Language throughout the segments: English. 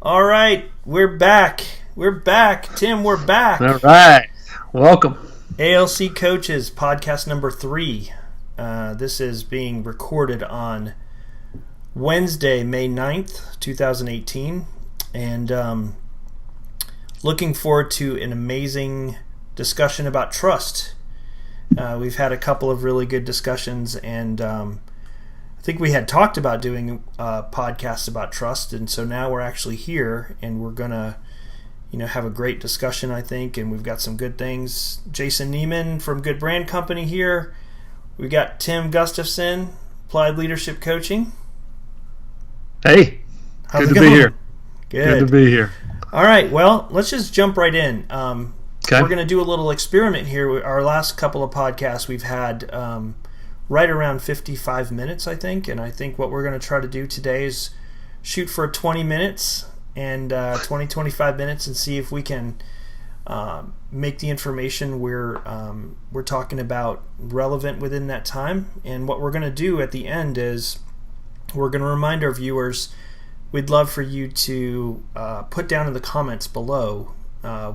All right, we're back. We're back. Tim, we're back. All right. Welcome. ALC Coaches, podcast number 3. This is being recorded on Wednesday, May 9th, 2018. And looking forward to an amazing discussion about trust. We've had a couple of really good discussions, and I think we had talked about doing podcasts about trust, and so now we're actually here, and we're gonna, have a great discussion, I think, and we've got some good things. Jason Neiman from Good Brand Company here. We got Tim Gustafson, Applied Leadership Coaching. Hey, How's good it to going? be here. Good to be here. All right, well, let's just jump right in. Okay. We're going to do a little experiment here. Our last couple of podcasts we've had right around 55 minutes, I think, and I think what we're going to try to do today is shoot for 20 minutes and 25 minutes and see if we can make the information we're talking about relevant within that time. And what we're going to do at the end is we're going to remind our viewers we'd love for you to put down in the comments below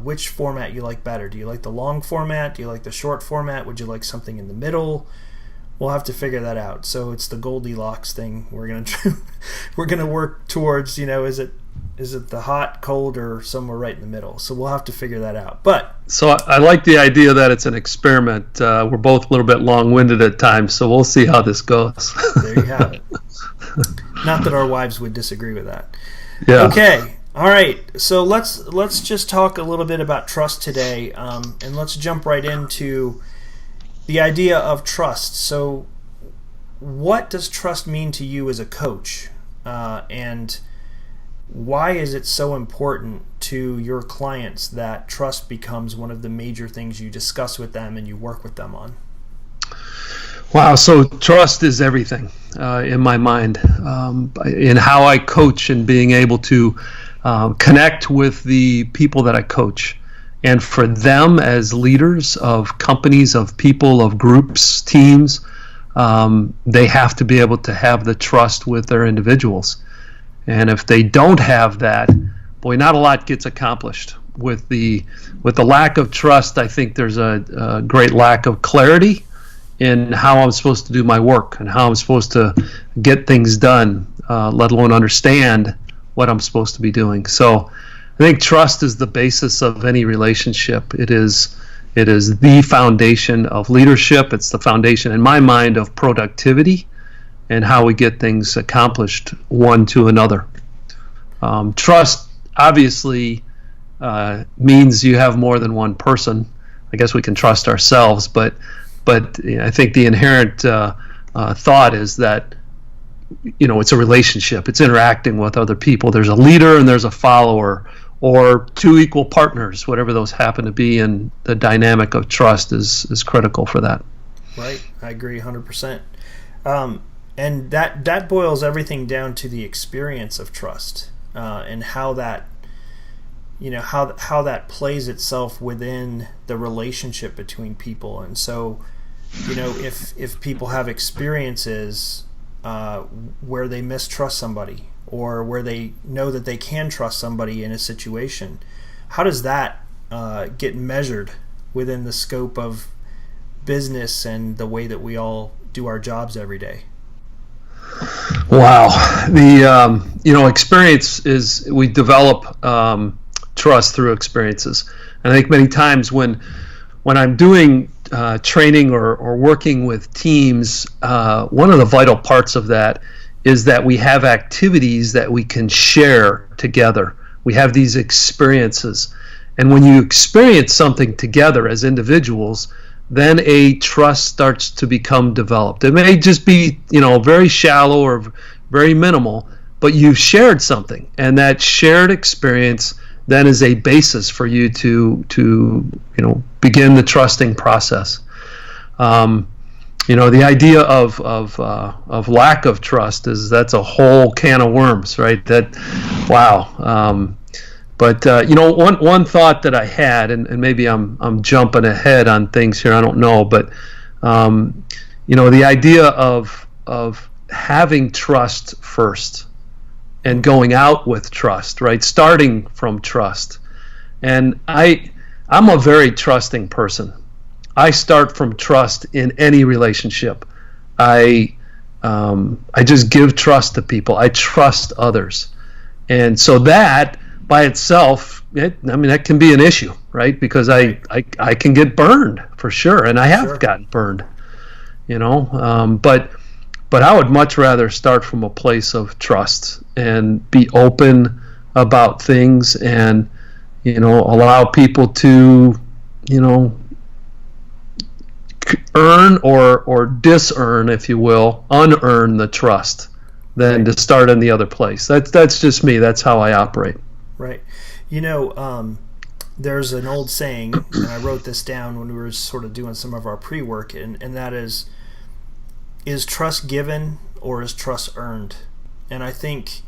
which format you like better. Do you like the long format? Do you like the short format? Would you like something in the middle? We'll have to figure that out. So it's the Goldilocks thing we're gonna work towards. Is it the hot, cold, or somewhere right in the middle? So we'll have to figure that out. But so I like the idea that it's an experiment. We're both a little bit long-winded at times, so we'll see how this goes. There you have it. Not that our wives would disagree with that. Yeah. Okay. All right. So let's just talk a little bit about trust today, and let's jump right into the idea of trust. So, what does trust mean to you as a coach, and why is it so important to your clients that trust becomes one of the major things you discuss with them and you work with them on? Wow, so trust is everything in my mind, in how I coach and being able to connect with the people that I coach. And for them as leaders of companies, of people, of groups, teams, they have to be able to have the trust with their individuals. And if they don't have that, boy, not a lot gets accomplished. With the lack of trust, I think there's a great lack of clarity in how I'm supposed to do my work and how I'm supposed to get things done, let alone understand what I'm supposed to be doing. So I think trust is the basis of any relationship. It is the foundation of leadership. It's the foundation, in my mind, of productivity and how we get things accomplished one to another. Trust obviously means you have more than one person. I guess we can trust ourselves, but I think the inherent thought is that it's a relationship. It's interacting with other people. There's a leader and there's a follower, or two equal partners, whatever those happen to be, and the dynamic of trust is critical for that. Right, I agree 100%. And that boils everything down to the experience of trust, and how that how that plays itself within the relationship between people. And so, if people have experiences where they mistrust somebody, or where they know that they can trust somebody in a situation, how does that get measured within the scope of business and the way that we all do our jobs every day? Wow. The experience is, we develop trust through experiences. And I think many times when I'm doing training or working with teams, one of the vital parts of that is that we have activities that we can share together. We have these experiences. And when you experience something together as individuals, then a trust starts to become developed. It may just be, very shallow or very minimal, but you've shared something, and that shared experience then is a basis for you to begin the trusting process. The idea of lack of trust that's a whole can of worms, right? Wow. But one thought that I had, and maybe I'm jumping ahead on things here, I don't know, but the idea of having trust first and going out with trust, right? Starting from trust. And I'm a very trusting person. I start from trust in any relationship. I just give trust to people. I trust others. And so that by itself, that can be an issue, right? Because I can get burned for sure, and I have gotten burned, but I would much rather start from a place of trust and be open about things and, allow people to, earn or dis-earn, if you will, unearn the trust than to start in the other place. That's just me. That's how I operate. Right. There's an old saying, and I wrote this down when we were sort of doing some of our pre-work, and that is trust given or is trust earned? And I think,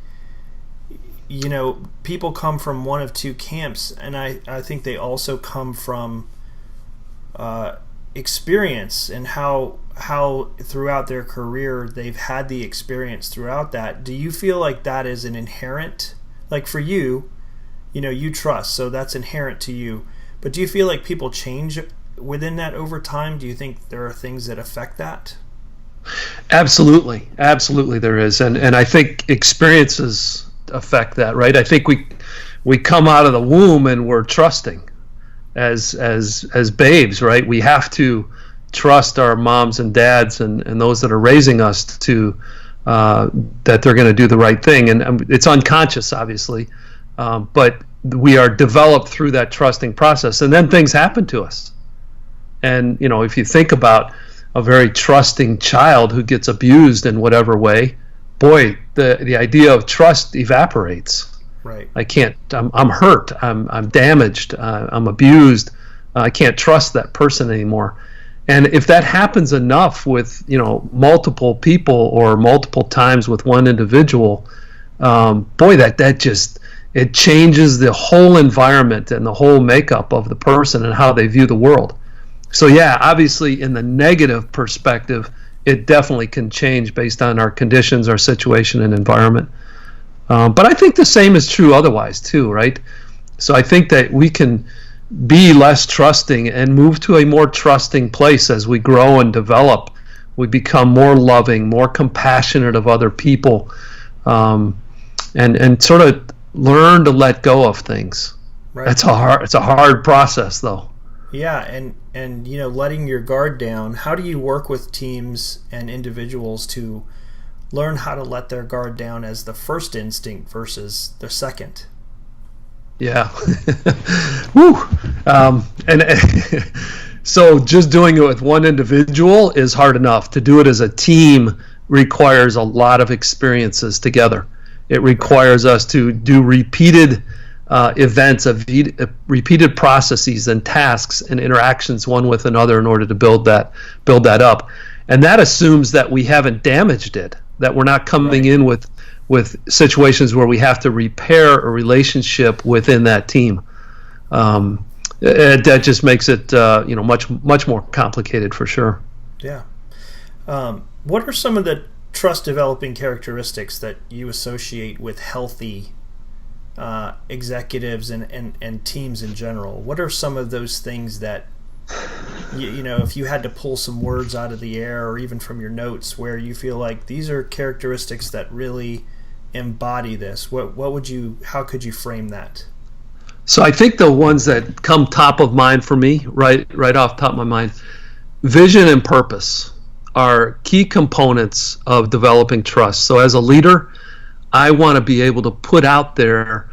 people come from one of two camps, and I think they also come from experience and how throughout their career they've had the experience throughout that. Do you feel like that is an inherent, like for you, you trust, so that's inherent to you, but do you feel like people change within that over time? Do you think there are things that affect that? Absolutely there is, and I think experiences affect that, right? I think we come out of the womb and we're trusting as babes, right? We have to trust our moms and dads and those that are raising us to that they're going to do the right thing, and it's unconscious, obviously, but we are developed through that trusting process, and then things happen to us. And if you think about a very trusting child who gets abused in whatever way, boy, the idea of trust evaporates. Right. I can't. I'm hurt. I'm damaged. I'm abused. I can't trust that person anymore. And if that happens enough with multiple people or multiple times with one individual, boy, that just, it changes the whole environment and the whole makeup of the person and how they view the world. So yeah, obviously in the negative perspective, it definitely can change based on our conditions, our situation, and environment. But I think the same is true otherwise too, right? So I think that we can be less trusting and move to a more trusting place as we grow and develop. We become more loving, more compassionate of other people, and sort of learn to let go of things. Right. It's a hard process, though. Yeah, and letting your guard down. How do you work with teams and individuals to learn how to let their guard down as the first instinct versus the second? Yeah. Woo. So just doing it with one individual is hard enough. To do it as a team requires a lot of experiences together. It requires us to do repeated events, of repeated processes and tasks and interactions one with another in order to build that up. And that assumes that we haven't damaged it, that we're not coming in with situations where we have to repair a relationship within that team. That just makes it much more complicated for sure. Yeah. What are some of the trust developing characteristics that you associate with healthy executives and teams in general? What are some of those things that if you had to pull some words out of the air or even from your notes where you feel like these are characteristics that really embody this, how could you frame that? So I think the ones that come top of mind for me, right off top of my mind, vision and purpose are key components of developing trust. So as a leader, I want to be able to put out there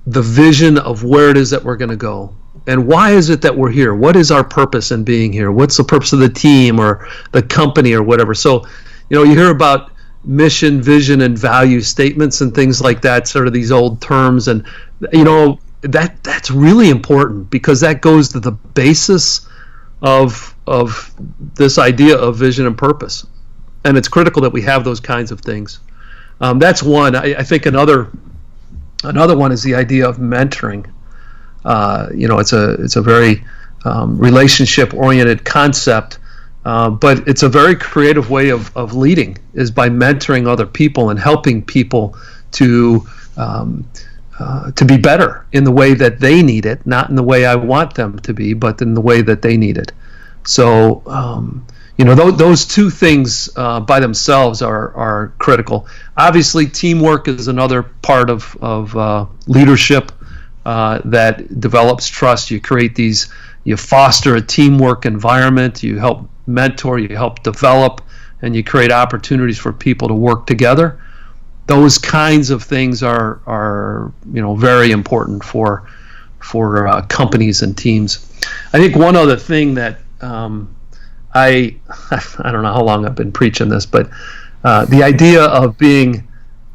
the vision of where it is that we're going to go. And why is it that we're here? What is our purpose in being here? What's the purpose of the team or the company or whatever? So, you hear about mission, vision, and value statements and things like that, sort of these old terms. And, that's really important because that goes to the basis of this idea of vision and purpose. And it's critical that we have those kinds of things. That's one. I think another one is the idea of mentoring. It's a very relationship-oriented concept, but it's a very creative way of leading, is by mentoring other people and helping people to be better in the way that they need it, not in the way I want them to be, but in the way that they need it. So, those two things by themselves are critical. Obviously, teamwork is another part of leadership that develops trust. You foster a teamwork environment, you help mentor, you help develop, and you create opportunities for people to work together. Those kinds of things are very important for companies and teams. I think one other thing that I don't know how long I've been preaching this, but the idea of being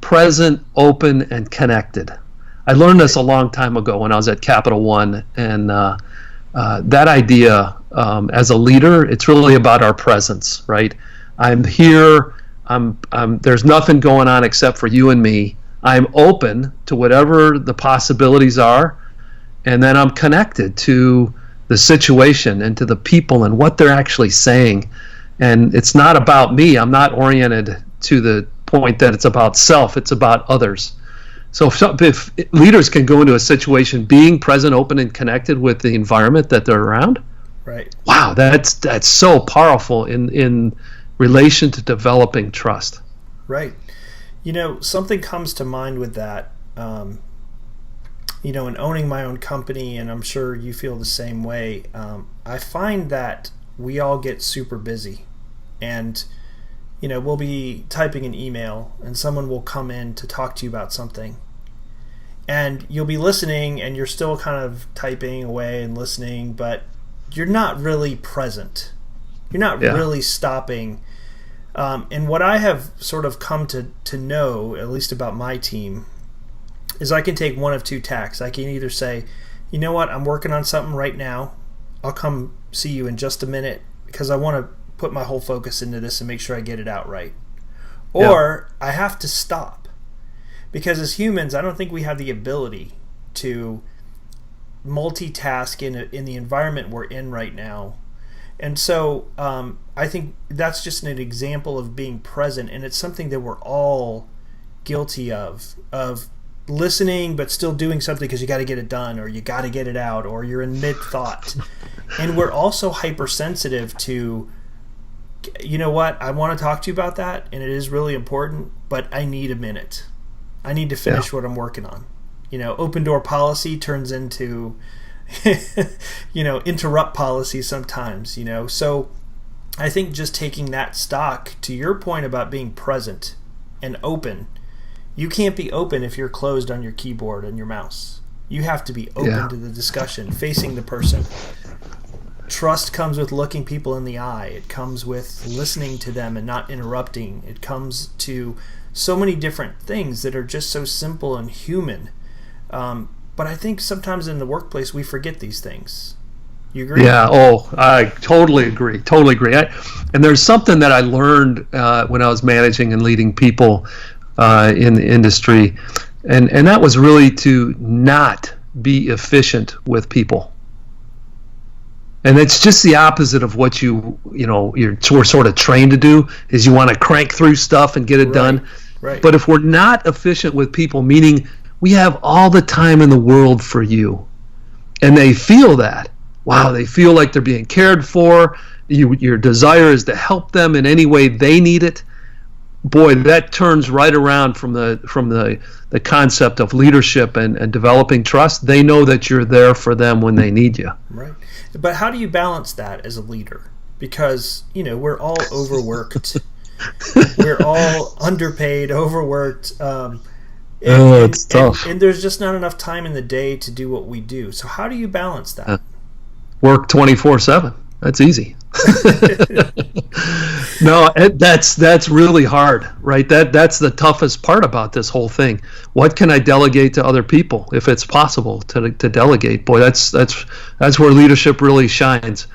present, open, and connected. I learned this a long time ago when I was at Capital One, and that idea as a leader, it's really about our presence, right? I'm here. There's nothing going on except for you and me. I'm open to whatever the possibilities are, and then I'm connected to the situation and to the people and what they're actually saying. And it's not about me. I'm not oriented to the point that it's about self. It's about others. So if leaders can go into a situation being present, open, and connected with the environment that they're around, right? Wow, that's so powerful in relation to developing trust. Right. Something comes to mind with that. In owning my own company, and I'm sure you feel the same way, I find that we all get super busy. And, we'll be typing an email and someone will come in to talk to you about something. And you'll be listening and you're still kind of typing away and listening, but you're not really present. You're not really stopping. And what I have sort of come to know, at least about my team, is I can take one of two tacks. I can either say, you know what, I'm working on something right now. I'll come see you in just a minute because I want to put my whole focus into this and make sure I get it out right. Or I have to stop. Because as humans, I don't think we have the ability to multitask in the environment we're in right now. And so I think that's just an example of being present, and it's something that we're all guilty of listening but still doing something because you got to get it done, or you got to get it out, or you're in mid-thought. And we're also hypersensitive to, you know what, I want to talk to you about that, and it is really important, but I need a minute. I need to finish what I'm working on. Open door policy turns into interrupt policy sometimes, So I think just taking that stock, to your point about being present and open, you can't be open if you're closed on your keyboard and your mouse. You have to be open to the discussion, facing the person. Trust comes with looking people in the eye. It comes with listening to them and not interrupting. It comes to so many different things that are just so simple and human. But I think sometimes in the workplace we forget these things. You agree? Yeah. I totally agree. And there's something that I learned when I was managing and leading people in the industry, and that was really to not be efficient with people. And it's just the opposite of what we're sort of trained to do, is you want to crank through stuff and get it done. Right. But if we're not efficient with people, meaning we have all the time in the world for you, and they feel that, they feel like they're being cared for, your desire is to help them in any way they need it, boy, that turns right around from the concept of leadership and developing trust. They know that you're there for them when they need you. Right. But how do you balance that as a leader? Because, we're all overworked. We're all underpaid, overworked. It's tough. And there's just not enough time in the day to do what we do. So how do you balance that? Work 24/7. That's easy. No, that's really hard, right? That's the toughest part about this whole thing. What can I delegate to other people, if it's possible to delegate? Boy, that's where leadership really shines.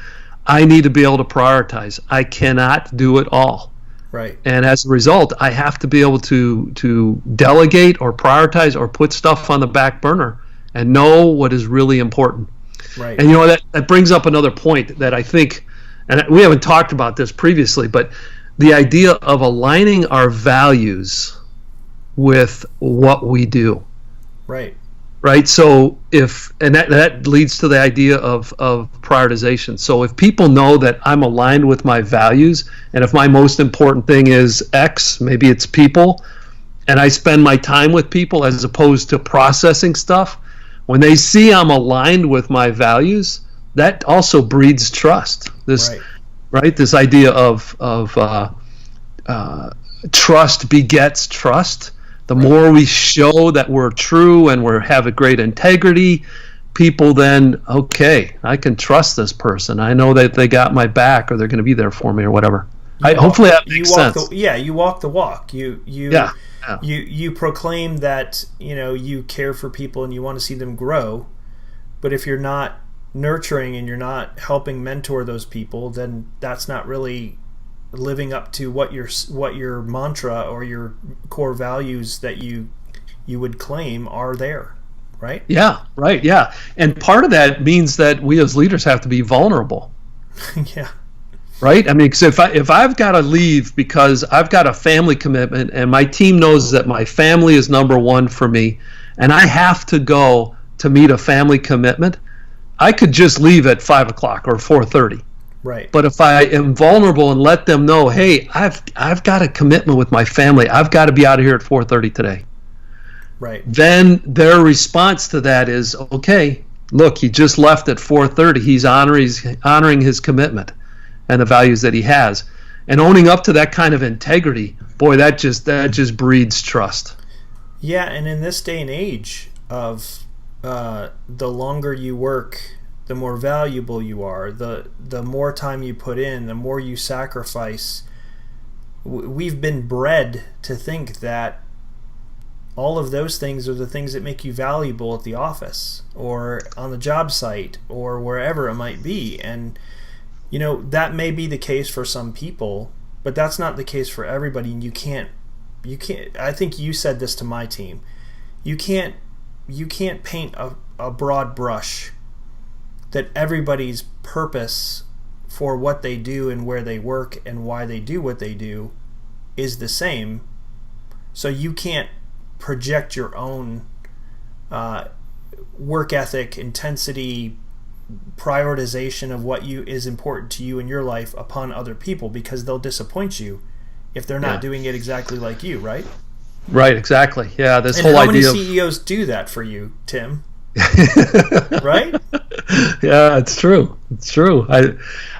I need to be able to prioritize. I cannot do it all. Right. And as a result, I have to be able to delegate or prioritize or put stuff on the back burner and know what is really important. Right. And that brings up another point that I think, and we haven't talked about this previously, but the idea of aligning our values with what we do. Right. Right. So that leads to the idea of prioritization. So if people know that I'm aligned with my values, and if my most important thing is X, maybe it's people, and I spend my time with people as opposed to processing stuff, when they see I'm aligned with my values, that also breeds trust. This idea of trust begets trust. The more we show that we're true and we have a great integrity, people then, okay, I can trust this person. I know that they got my back, or they're going to be there for me, or whatever. Hopefully that makes sense. You walk the walk. You proclaim that you care for people and you want to see them grow. But if you're not nurturing and you're not helping mentor those people, then that's not really living up to what your mantra or your core values that you would claim are there, right? Yeah, right, yeah. And part of that means that we as leaders have to be vulnerable. Yeah. Right? I mean, because if I've got to leave because I've got a family commitment and my team knows that my family is number one for me, and I have to go to meet a family commitment, I could just leave at 5 o'clock or 4:30. Right. But if I am vulnerable and let them know, hey, I've got a commitment with my family, I've got to be out of here at 4:30 today. Right. Then their response to that is, okay, look, he just left at 4:30. He's honoring his commitment and the values that he has, and owning up to that kind of integrity. Boy, that just breeds trust. Yeah, and in this day and age of the longer you work, the more valuable you are, the more time you put in, the more you sacrifice. We've been bred to think that all of those things are the things that make you valuable at the office or on the job site or wherever it might be. And that may be the case for some people, but that's not the case for everybody. And you can't I think you said this to my team. You can't paint a broad brush that everybody's purpose for what they do and where they work and why they do what they do is the same. So you can't project your own work ethic, intensity, prioritization of what is important to you in your life upon other people, because they'll disappoint you if they're not doing it exactly like you, right? Right, exactly. Yeah, this and whole how idea many CEOs do that for you, Tim? Right? Yeah, it's true. It's true.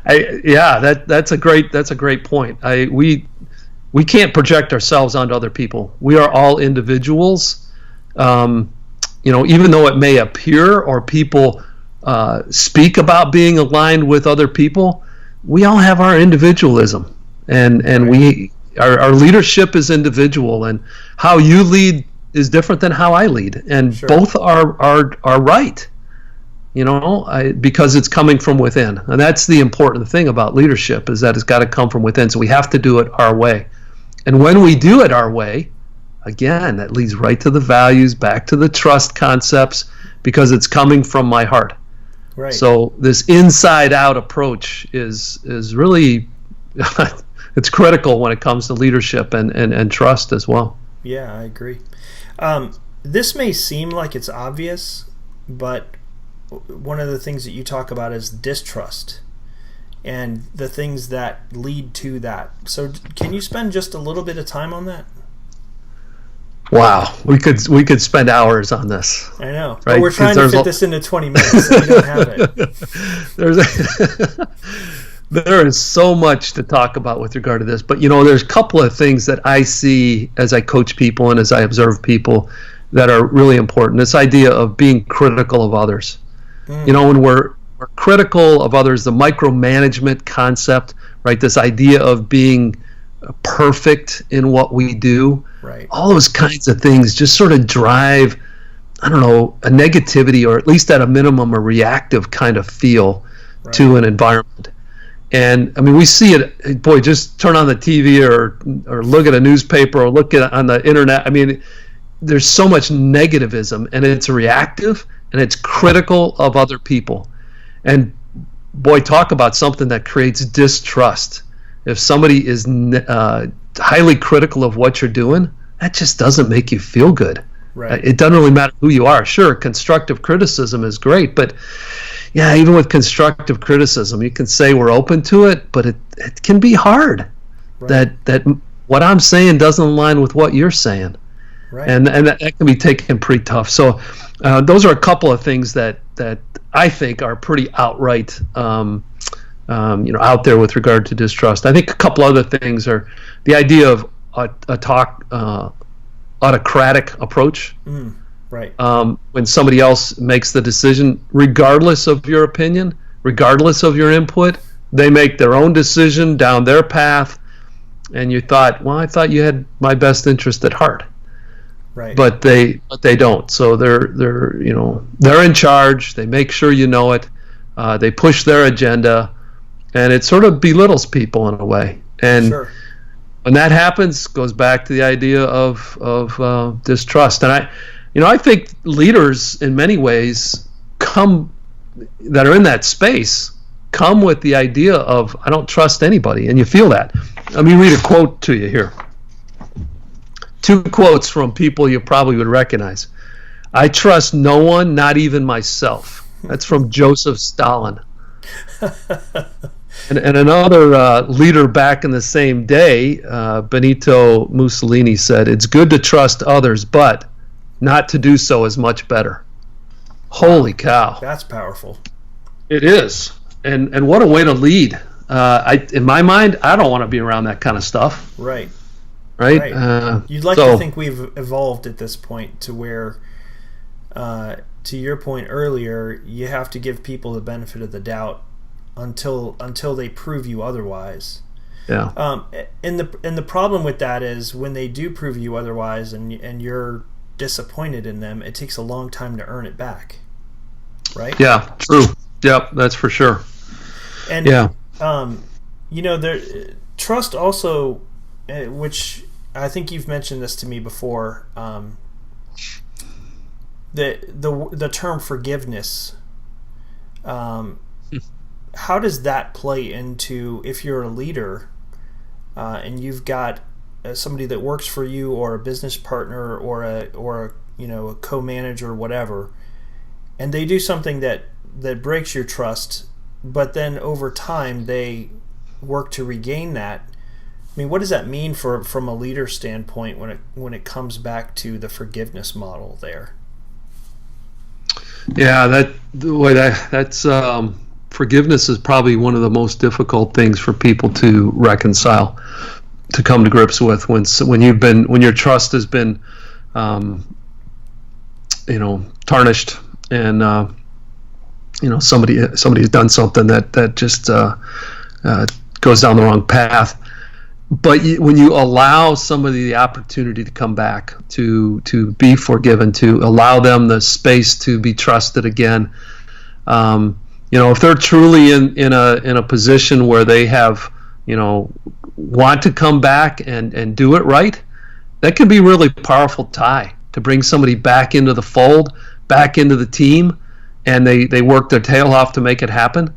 That's a great point. We can't project ourselves onto other people. We are all individuals. Even though it may appear or people speak about being aligned with other people, we all have our individualism, and our leadership is individual, and how you lead is different than how I lead, and Sure. both are right. Because it's coming from within, and that's the important thing about leadership, is that it's got to come from within. So we have to do it our way, and when we do it our way, again, that leads right to the values, back to the trust concepts, because it's coming from my heart. Right. So this inside-out approach is really it's critical when it comes to leadership and trust as well. Yeah, I agree. This may seem like it's obvious, but one of the things that you talk about is distrust and the things that lead to that. So can you spend just a little bit of time on that? Wow, we could spend hours on this. I know, right? But we're trying to fit this into 20 minutes, so we don't have it. There is so much to talk about with regard to this, but there's a couple of things that I see as I coach people and as I observe people that are really important. This idea of being critical of others. When we're critical of others, the micromanagement concept, right? This idea of being perfect in what we do, right? All those kinds of things just sort of drive, a negativity, or at least at a minimum, a reactive kind of feel to an environment. And we see it. Boy, just turn on the TV or look at a newspaper or look at on the internet. There's so much negativism, and it's reactive, and it's critical of other people. And boy, talk about something that creates distrust. If somebody is highly critical of what you're doing, that just doesn't make you feel good. Right. It doesn't really matter who you are. Sure, constructive criticism is great, but yeah, even with constructive criticism, you can say we're open to it, but it can be hard. Right. That what I'm saying doesn't align with what you're saying. Right. And that can be taken pretty tough. So those are a couple of things that I think are pretty outright out there with regard to distrust. I think a couple other things are the idea of autocratic approach. Right. When somebody else makes the decision, regardless of your opinion, regardless of your input, they make their own decision down their path, and you thought, well, I thought you had my best interest at heart. Right. But they don't. So they're in charge. They make sure you know it. They push their agenda, and it sort of belittles people in a way. And sure. When that happens, goes back to the idea of distrust. And I think leaders in many ways that are in that space come with the idea of, I don't trust anybody, and you feel that. Let me read a quote to you here. 2 quotes from people you probably would recognize. I trust no one, not even myself. That's from Joseph Stalin. And another leader back in the same day, Benito Mussolini, said, it's good to trust others, but not to do so is much better. Holy cow. That's powerful. It is. And what a way to lead. In my mind, I don't want to be around that kind of stuff. Right. Right? You'd like to think we've evolved at this point to where, to your point earlier, you have to give people the benefit of the doubt until they prove you otherwise. Yeah. And the problem with that is when they do prove you otherwise and you're disappointed in them, it takes a long time to earn it back. Right? Yeah, true. Yep, that's for sure. And yeah. Trust also, which I think you've mentioned this to me before, the term forgiveness. How does that play into, if you're a leader and you've got somebody that works for you, or a business partner, or a co-manager, or whatever, and they do something that breaks your trust, but then over time they work to regain that? I mean, what does that mean from a leader standpoint when it comes back to the forgiveness model there? Yeah, that's forgiveness is probably one of the most difficult things for people to reconcile, to come to grips with when your trust has been tarnished, and somebody has done something that just goes down the wrong path. But when you allow somebody the opportunity to come back, to be forgiven, to allow them the space to be trusted again, if they're truly in a position where they have, want to come back and do it right, that can be a really powerful tie to bring somebody back into the fold, back into the team, and they work their tail off to make it happen.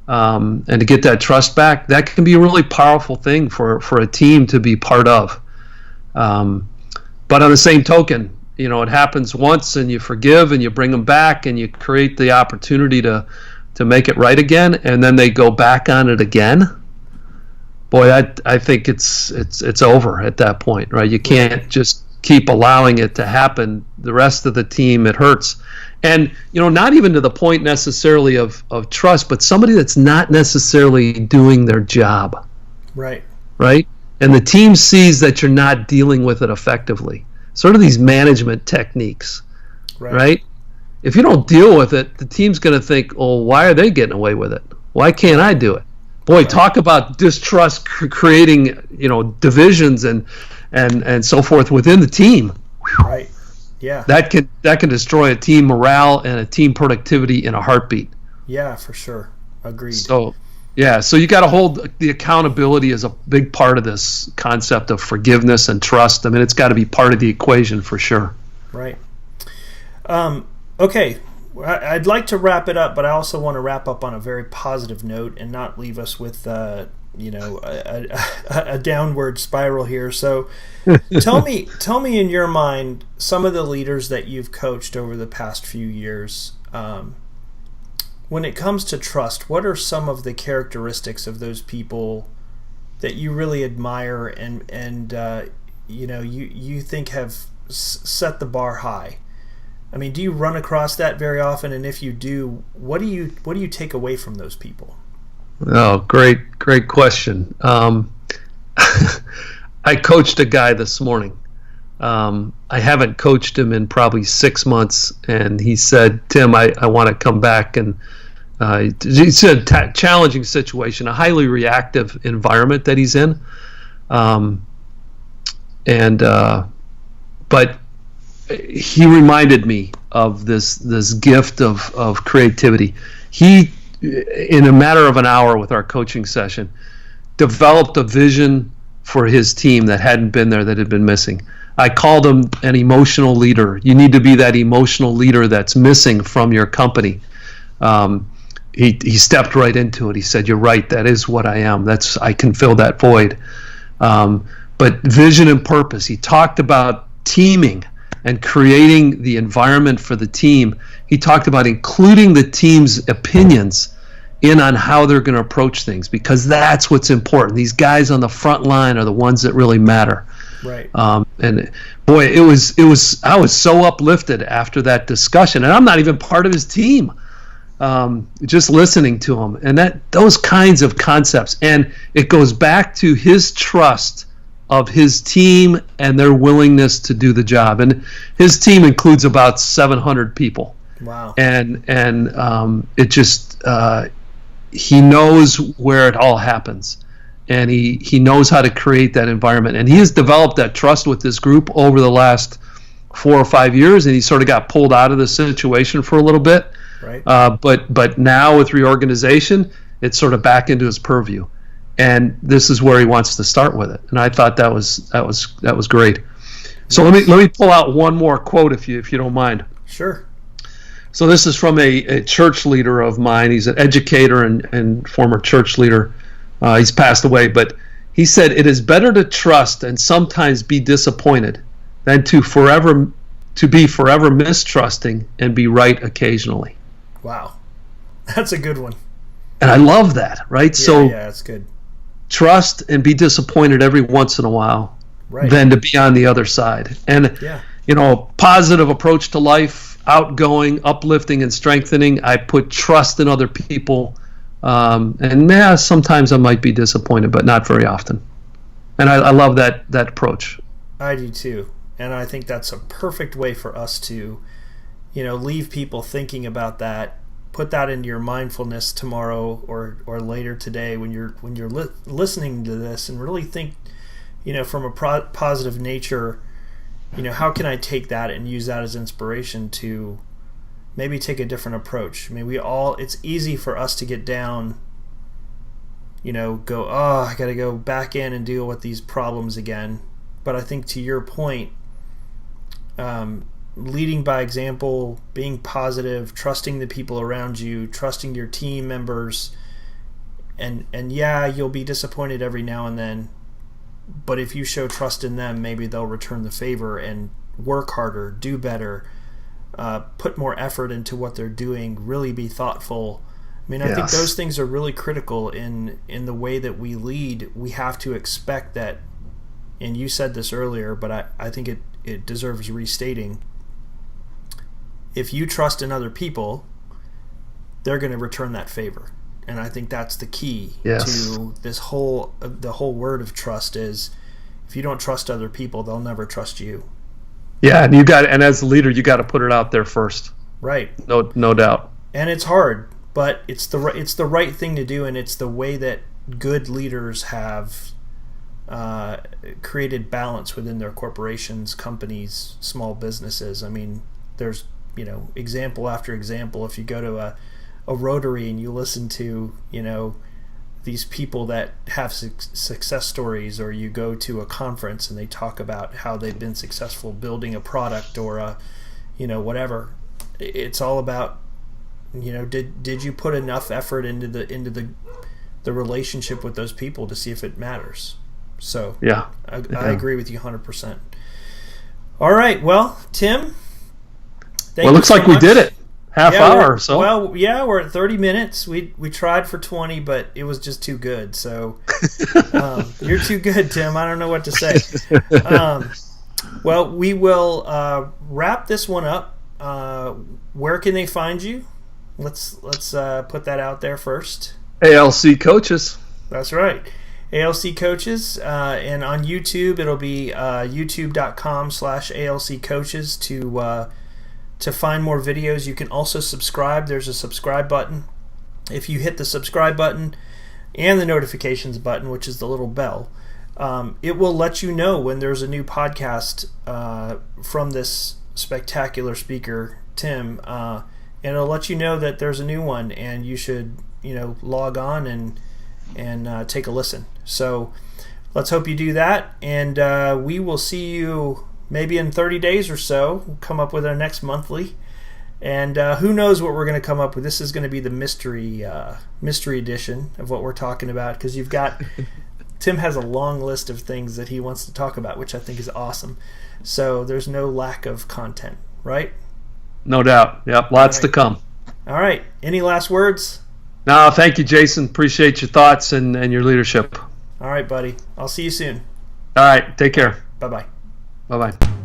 And to get that trust back, that can be a really powerful thing for a team to be part of. But on the same token, it happens once, and you forgive and you bring them back and you create the opportunity to make it right again, and then they go back on it again. Boy, I think it's over at that point, right? You can't just keep allowing it to happen. The rest of the team, it hurts. And, not even to the point necessarily of trust, but somebody that's not necessarily doing their job. Right. Right? And the team sees that you're not dealing with it effectively. Sort of these management techniques. Right? If you don't deal with it, the team's going to think, oh, why are they getting away with it? Why can't I do it? Boy, talk about distrust creating, divisions and so forth within the team. Right. Yeah. That can destroy a team morale and a team productivity in a heartbeat. Yeah, for sure. Agreed. So you got to hold the accountability as a big part of this concept of forgiveness and trust. I mean, it's got to be part of the equation for sure. Right. Okay. I'd like to wrap it up, but I also want to wrap up on a very positive note and not leave us with a downward spiral here. So tell me in your mind some of the leaders that you've coached over the past few years. When it comes to trust, what are some of the characteristics of those people that you really admire and you think have set the bar high? I mean, do you run across that very often? And if you do, what do you take away from those people? Oh, great question. I coached a guy this morning. I haven't coached him in probably 6 months, and he said, "Tim, I want to come back." And it's a challenging situation, a highly reactive environment that he's in. But he reminded me of this gift of creativity. He, in a matter of an hour with our coaching session, developed a vision for his team that hadn't been there, that had been missing. I called him an emotional leader. You need to be that emotional leader that's missing from your company. He stepped right into it. He said, "You're right. That is what I am. I can fill that void." But vision and purpose. He talked about teaming and creating the environment for the team. He talked about including the team's opinions in on how they're going to approach things, because that's what's important. These guys on the front line are the ones that really matter. Right. And boy, I was so uplifted after that discussion, and I'm not even part of his team. Just listening to him, and those kinds of concepts, and it goes back to his trust of his team and their willingness to do the job. And his team includes about 700 people. Wow. And it just he knows where it all happens, and he knows how to create that environment. And he has developed that trust with this group over the last 4 or 5 years, and he sort of got pulled out of the situation for a little bit. Right. But now with reorganization, it's sort of back into his purview, and this is where he wants to start with it. And I thought that was great. So let me pull out one more quote if you don't mind. Sure. So this is from a church leader of mine. He's an educator and former church leader. He's passed away, but he said, "It is better to trust and sometimes be disappointed than to be forever mistrusting and be right occasionally." Wow. That's a good one. And I love that, right? Yeah, that's good. Trust and be disappointed every once in a while, right, than to be on the other side. And, a positive approach to life, outgoing, uplifting, and strengthening. I put trust in other people. And sometimes I might be disappointed, but not very often. And I love that approach. I do too. And I think that's a perfect way for us to, leave people thinking about that. Put that into your mindfulness tomorrow or later today when you're listening to this, and really think, from a positive nature, how can I take that and use that as inspiration to maybe take a different approach? I mean, it's easy for us to get down, go, I got to go back in and deal with these problems again. But I think, to your point, leading by example, being positive, trusting the people around you, trusting your team members, and you'll be disappointed every now and then, but if you show trust in them, maybe they'll return the favor and work harder, do better, put more effort into what they're doing, really be thoughtful. I mean, I think those things are really critical in the way that we lead. We have to expect that, and you said this earlier, but I think it deserves restating. If you trust in other people, they're going to return that favor. And I think that's the key to the whole word of trust is, if you don't trust other people, they'll never trust you. Yeah, and as the leader, you got to put it out there first. Right. No doubt. And it's hard, but it's the right thing to do, and it's the way that good leaders have created balance within their corporations, companies, small businesses. I mean, there's example after example. If you go to a Rotary and you listen to these people that have success stories, or you go to a conference and they talk about how they've been successful building a product or whatever, it's all about did you put enough effort into the the relationship with those people to see if it matters. So yeah, I agree with you 100%. All right, well, Tim, well, it looks like we did it. Half hour or so. Well, yeah, we're at 30 minutes. We tried for 20, but it was just too good. So you're too good, Tim. I don't know what to say. Well, we will wrap this one up. Where can they find you? Let's put that out there first. ALC Coaches. That's right. ALC Coaches. And on YouTube, it'll be youtube.com/ALC Coaches to find more videos. You can also subscribe. There's a subscribe button. If you hit the subscribe button and the notifications button, which is the little bell, it will let you know when there's a new podcast from this spectacular speaker, Tim, and it'll let you know that there's a new one, and you should log on and take a listen. So let's hope you do that, and we will see you maybe in 30 days or so. We'll come up with our next monthly. And who knows what we're going to come up with. This is going to be the mystery edition of what we're talking about, because you've got Tim has a long list of things that he wants to talk about, which I think is awesome. So there's no lack of content, right? No doubt. Yep, lots to come. All right. Any last words? No, thank you, Jason. Appreciate your thoughts and your leadership. All right, buddy. I'll see you soon. All right. Take care. Bye-bye. Bye-bye.